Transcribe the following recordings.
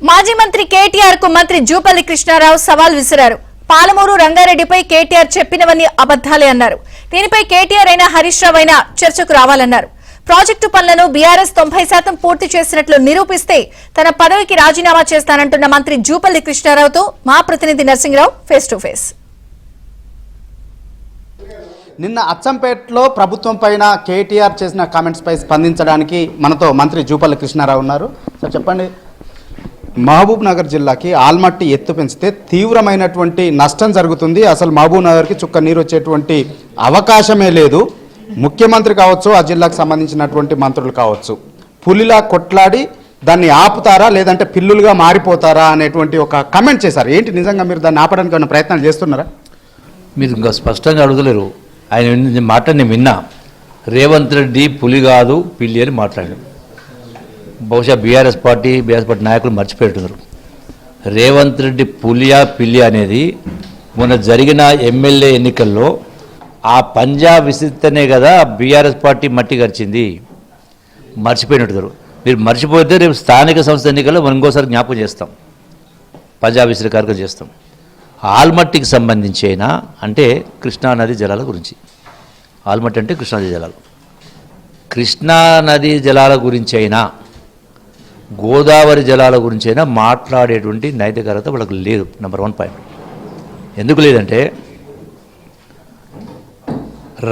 మాజీ మంత్రి కేటీఆర్ కు మంత్రి జూపల్లి కృష్ణారావు సవాల్ విసిరారు. పాలమూరు రంగారెడ్డిపై కేటీఆర్ చెప్పినవన్నీ అబద్ధాలే అన్నారు. దీనిపై కేటీఆర్ అయినా హరీష్ రావు అయినా చర్చకు రావాలన్నారు. ప్రాజెక్టు పనులను బీఆర్ఎస్ 90% పూర్తి చేసినట్లు నిరూపిస్తే తన పదవికి రాజీనామా చేస్తానంటున్న మంత్రి జూపల్లి కృష్ణారావుతో మా ప్రతినిధి నర్సింగరావు ఫేస్ టు ఫేస్. నిన్న అచ్చంపేటలో ప్రభుత్వం పైన కేటీఆర్ చేసిన కామెంట్స్ పై స్పందించడానికి మనతో మంత్రి జూపల్లి కృష్ణారావు ఉన్నారు. సార్ చెప్పండి, మహబూబ్ నగర్ జిల్లాకి ఆల్మట్టి ఎత్తు పెంచితే తీవ్రమైనటువంటి నష్టం జరుగుతుంది. అసలు మహబూబ్ నగర్కి చుక్క నీరు వచ్చేటువంటి అవకాశమే లేదు. ముఖ్యమంత్రి కావచ్చు, ఆ జిల్లాకు సంబంధించినటువంటి మంత్రులు కావచ్చు, పులిలా కొట్లాడి దాన్ని ఆపుతారా లేదంటే పిల్లులుగా మారిపోతారా అనేటువంటి ఒక కమెంట్ చేశారు. ఏంటి నిజంగా మీరు దాన్ని ఆపడానికి ఏమైనా ప్రయత్నాలు చేస్తున్నారా? మీరు ఇంకా స్పష్టంగా అడుగులేరు. ఆయన మాట నేను విన్నా. రేవంత్ రెడ్డి పులి కాదు పిల్లి అని మాట్లాడాడు. బహుశా బీఆర్ఎస్ పార్టీ నాయకులు మర్చిపోతున్నారు. రేవంత్ రెడ్డి పులియా పిల్లి అనేది మొన్న జరిగిన ఎమ్మెల్యే ఎన్నికల్లో ఆ పంజాబ్ విసిరితేనే కదా బీఆర్ఎస్ పార్టీ మట్టి గడిచింది. మర్చిపోయినట్టున్నారు. మీరు మర్చిపోతే రేపు స్థానిక సంస్థ ఎన్నికల్లో మనం ఇంకోసారి జ్ఞాపకం చేస్తాం. పంజాబ్ విసిరి కార్యక్రమం చేస్తాం. ఆల్మట్టికి సంబంధించి అయినా అంటే కృష్ణానది జలాల గురించి. ఆల్మట్టి అంటే కృష్ణానది జలాలు. కృష్ణానది జలాల గురించి అయినా గోదావరి జలాల గురించి అయినా మాట్లాడేటువంటి నైతికత వాళ్ళకు లేదు. Number 1 point. ఎందుకు లేదంటే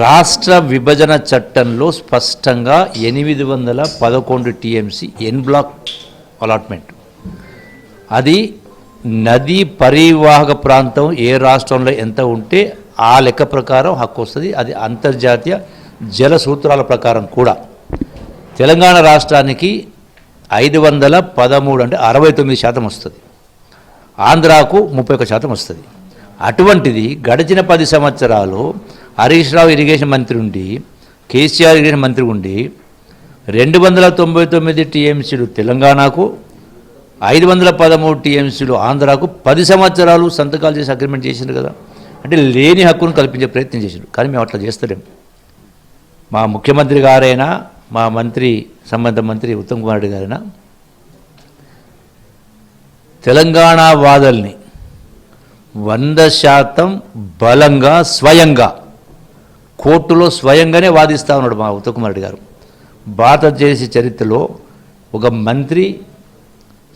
రాష్ట్ర విభజన చట్టంలో స్పష్టంగా 811 టీఎంసీ ఎన్ బ్లాక్ అలాట్మెంట్. అది నదీ పరివాహక ప్రాంతం ఏ రాష్ట్రంలో ఎంత ఉంటే ఆ లెక్క ప్రకారం హక్కు వస్తుంది. అది అంతర్జాతీయ జల సూత్రాల ప్రకారం కూడా తెలంగాణ రాష్ట్రానికి 513 అంటే 69% వస్తుంది. ఆంధ్రాకు 31% వస్తుంది. అటువంటిది గడిచిన 10 సంవత్సరాలు హరీష్ రావు ఇరిగేషన్ మంత్రి ఉండి, కేసీఆర్ ఇరిగేషన్ మంత్రి ఉండి 299 టీఎంసీలు తెలంగాణకు, 513 టీఎంసీలు ఆంధ్రాకు 10 సంవత్సరాలు సంతకాలు చేసి అగ్రిమెంట్ చేసిండ్రు కదా. అంటే లేని హక్కును కల్పించే ప్రయత్నం చేసిండ్రు. కానీ మేము అట్లా చేస్తలేము. మా ముఖ్యమంత్రి గారైనా, మా సంబంధిత మంత్రి ఉత్తమ్ కుమార్ రెడ్డి గారైనా తెలంగాణ వాదల్ని 100% బలంగా స్వయంగా కోర్టులో స్వయంగానే వాదిస్తూ ఉన్నాడు మా ఉత్తమ్ కుమార్ రెడ్డి గారు. భారతదేశ చరిత్రలో ఒక మంత్రి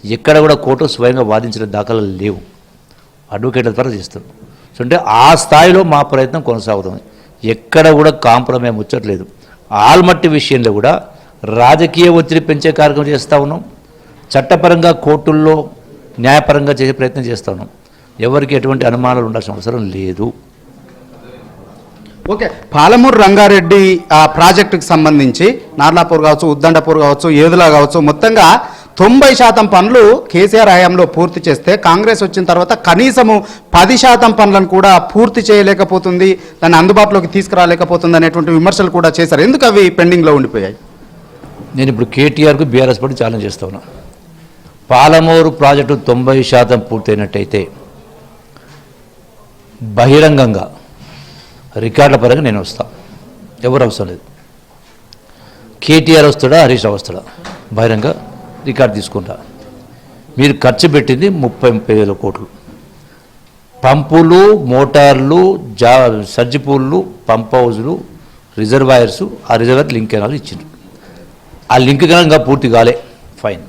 ఎక్కడ కూడా కోర్టు స్వయంగా వాదించిన దాఖలాలు లేవు. అడ్వకేట్ల ద్వారా చేస్తారు. సో అంటే ఆ స్థాయిలో మా ప్రయత్నం కొనసాగుతుంది. ఎక్కడ కూడా కాంప్రమైజ్ ముచ్చట్లేదు. ఆల్మట్టి విషయంలో కూడా రాజకీయ ఒత్తిడి పెంచే కార్యక్రమం చేస్తూ ఉన్నాం. చట్టపరంగా కోర్టుల్లో న్యాయపరంగా చేసే ప్రయత్నం చేస్తూ ఉన్నాం. ఎవరికి ఎటువంటి అనుమానాలు ఉండాల్సిన అవసరం లేదు. ఓకే, పాలమూరు రంగారెడ్డి ప్రాజెక్టుకు సంబంధించి నార్లాపూర్ కావచ్చు, ఉద్దండపూర్ కావచ్చు, ఏదులా కావచ్చు, మొత్తంగా 90% పనులు కేసీఆర్ హయాంలో పూర్తి చేస్తే కాంగ్రెస్ వచ్చిన తర్వాత కనీసము 10% పనులను కూడా పూర్తి చేయలేకపోతుంది, దాన్ని అందుబాటులోకి తీసుకురాలేకపోతుంది అనేటువంటి విమర్శలు కూడా చేశారు. ఎందుకు అవి పెండింగ్లో ఉండిపోయాయి? నేను ఇప్పుడు కేటీఆర్కు బీఆర్ఎస్ పార్టీ ఛాలెంజ్ చేస్తా ఉన్నా. పాలమూరు ప్రాజెక్టు 90% పూర్తయినట్టయితే బహిరంగంగా రికార్డుల పరంగా నేను వస్తా. ఎవరు అవసరం లేదు. కేటీఆర్ వస్తాడా, హరీష్ రావు వస్తాడా, బహిరంగ రికార్డు తీసుకుంటా. మీరు ఖర్చు పెట్టింది 30,000 కోట్లు. పంపులు, మోటార్లు, సర్జిపూళ్ళు, పంప్ హౌజులు, రిజర్వాయర్స్, ఆ రిజర్వాయర్ లింక్ కెనాలు ఇచ్చిండ్రు. ఆ లింక్ కెనాల్ ఇంకా పూర్తి కాలే, ఫైన్.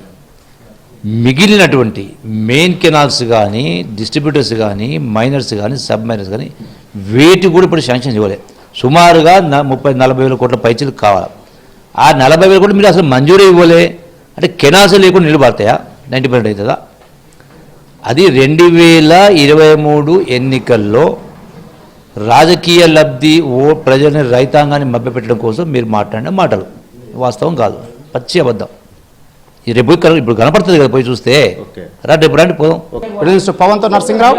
మిగిలినటువంటి మెయిన్ కెనాల్స్ కానీ, డిస్ట్రిబ్యూటర్స్ కానీ, మైనర్స్ కానీ, సబ్ మైనర్స్ కానీ వేటి కూడా ఇప్పుడు శాంక్షన్ ఇవ్వలేదు. సుమారుగా 30-40 కోట్ల పైచీలు కావాలి. ఆ 40,000 కోట్లు మీరు అసలు మంజూరు ఇవ్వలే అంటే కెనాల్స్ లేకుండా నిలబడతాయా? 90% అవుతుందా? అది 2023 ఎన్నికల్లో రాజకీయ లబ్ధి ప్రజలని, రైతాంగాన్ని మభ్యపెట్టడం కోసం మీరు మాట్లాడిన మాటలు వాస్తవం కాదు, పచ్చి అబద్ధం. రేపు ఇప్పుడు కనపడుతుంది కదా, పోయి చూస్తే. రేపు రండి పోదాం. పవన్తో నర్సింగరావు.